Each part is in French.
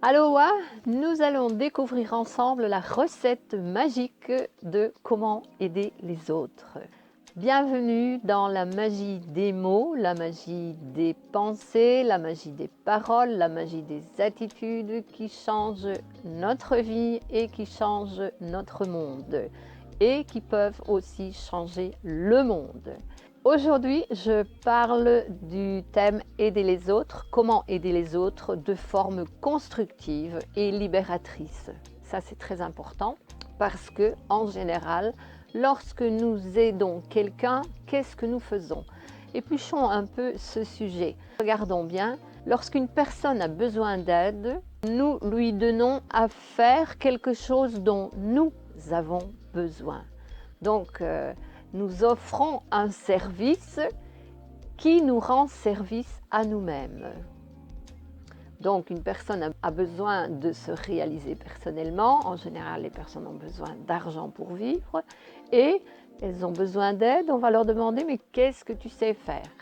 Aloha, nous allons découvrir ensemble la recette magique de comment aider les autres. Bienvenue dans la magie des mots, la magie des pensées, la magie des paroles, la magie des attitudes qui changent notre vie et qui changent notre monde et qui peuvent aussi changer le monde. Aujourd'hui, je parle du thème aider les autres, comment aider les autres de forme constructive et libératrice. Ça, c'est très important parce que, en général, lorsque nous aidons quelqu'un, qu'est-ce que nous faisons? Épluchons un peu ce sujet. Regardons bien, lorsqu'une personne a besoin d'aide, nous lui donnons à faire quelque chose dont nous avons besoin. Donc, nous offrons un service qui nous rend service à nous-mêmes. Donc, une personne a besoin de se réaliser personnellement. En général, les personnes ont besoin d'argent pour vivre et elles ont besoin d'aide. On va leur demander, mais qu'est-ce que tu sais faire?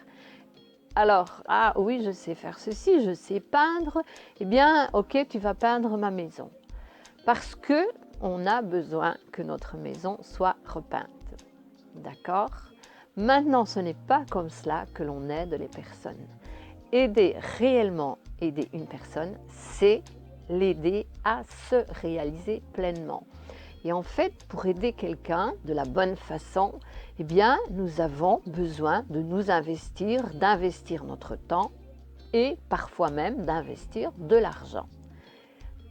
Alors, ah oui, je sais faire ceci, je sais peindre. Eh bien, ok, tu vas peindre ma maison. Parce que on a besoin que notre maison soit repeinte. D'accord? Maintenant, ce n'est pas comme cela que l'on aide les personnes. Réellement aider une personne, c'est l'aider à se réaliser pleinement. Et en fait, pour aider quelqu'un de la bonne façon, eh bien, nous avons besoin de nous d'investir notre temps et parfois même d'investir de l'argent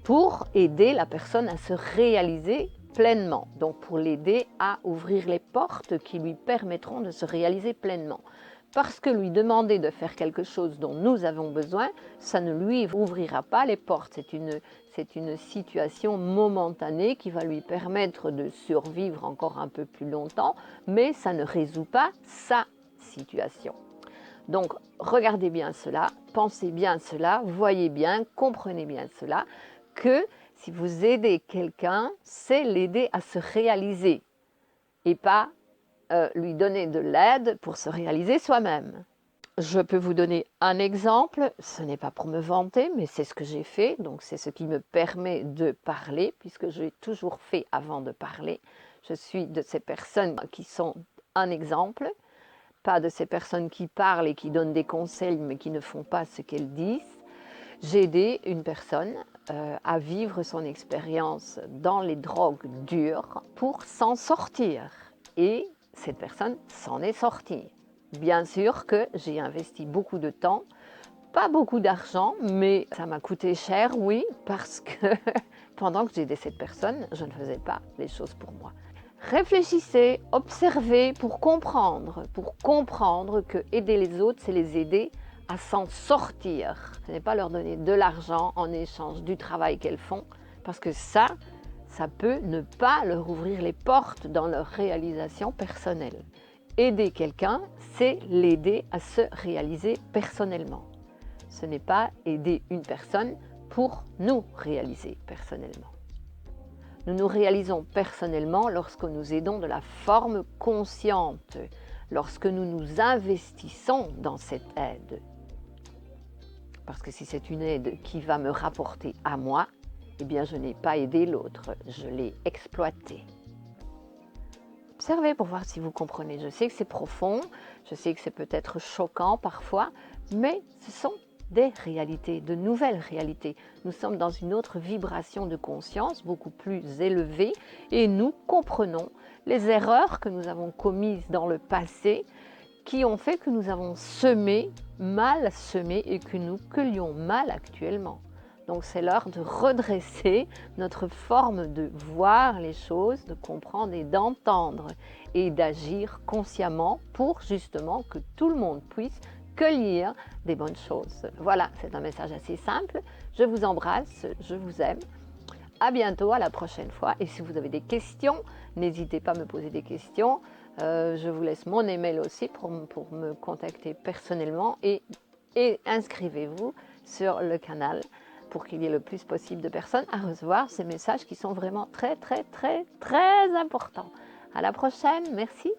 pour aider la personne à se réaliser pleinement. Donc pour l'aider à ouvrir les portes qui lui permettront de se réaliser pleinement. Parce que lui demander de faire quelque chose dont nous avons besoin, ça ne lui ouvrira pas les portes. C'est une situation momentanée qui va lui permettre de survivre encore un peu plus longtemps, mais ça ne résout pas sa situation. Donc regardez bien cela, pensez bien cela, voyez bien, comprenez bien cela, que si vous aidez quelqu'un, c'est l'aider à se réaliser et pas lui donner de l'aide pour se réaliser soi-même. Je peux vous donner un exemple, ce n'est pas pour me vanter, mais c'est ce que j'ai fait, donc c'est ce qui me permet de parler, puisque j'ai toujours fait avant de parler. Je suis de ces personnes qui sont un exemple, pas de ces personnes qui parlent et qui donnent des conseils, mais qui ne font pas ce qu'elles disent. J'ai aidé une personne à vivre son expérience dans les drogues dures pour s'en sortir. Et cette personne s'en est sortie. Bien sûr que j'ai investi beaucoup de temps, pas beaucoup d'argent, mais ça m'a coûté cher, oui, parce que pendant que j'aidais cette personne, je ne faisais pas les choses pour moi. Réfléchissez, observez pour comprendre que aider les autres, c'est les aider à s'en sortir. Ce n'est pas leur donner de l'argent en échange du travail qu'elles font, parce que ça peut ne pas leur ouvrir les portes dans leur réalisation personnelle. Aider quelqu'un, c'est l'aider à se réaliser personnellement. Ce n'est pas aider une personne pour nous réaliser personnellement. Nous nous réalisons personnellement lorsque nous aidons de la forme consciente, lorsque nous nous investissons dans cette aide. Parce que si c'est une aide qui va me rapporter à moi, eh bien je n'ai pas aidé l'autre, je l'ai exploité. Observez pour voir si vous comprenez. Je sais que c'est profond, je sais que c'est peut-être choquant parfois, mais ce sont des réalités, de nouvelles réalités. Nous sommes dans une autre vibration de conscience, beaucoup plus élevée, et nous comprenons les erreurs que nous avons commises dans le passé, qui ont fait que nous avons mal semé, et que nous cueillions mal actuellement. Donc c'est l'heure de redresser notre forme de voir les choses, de comprendre et d'entendre, et d'agir consciemment pour justement que tout le monde puisse cueillir des bonnes choses. Voilà, c'est un message assez simple. Je vous embrasse, je vous aime. À bientôt, à la prochaine fois. Et si vous avez des questions, n'hésitez pas à me poser des questions. Je vous laisse mon email aussi pour me contacter personnellement et inscrivez-vous sur le canal pour qu'il y ait le plus possible de personnes à recevoir ces messages qui sont vraiment très, très, très, très importants. À la prochaine, merci.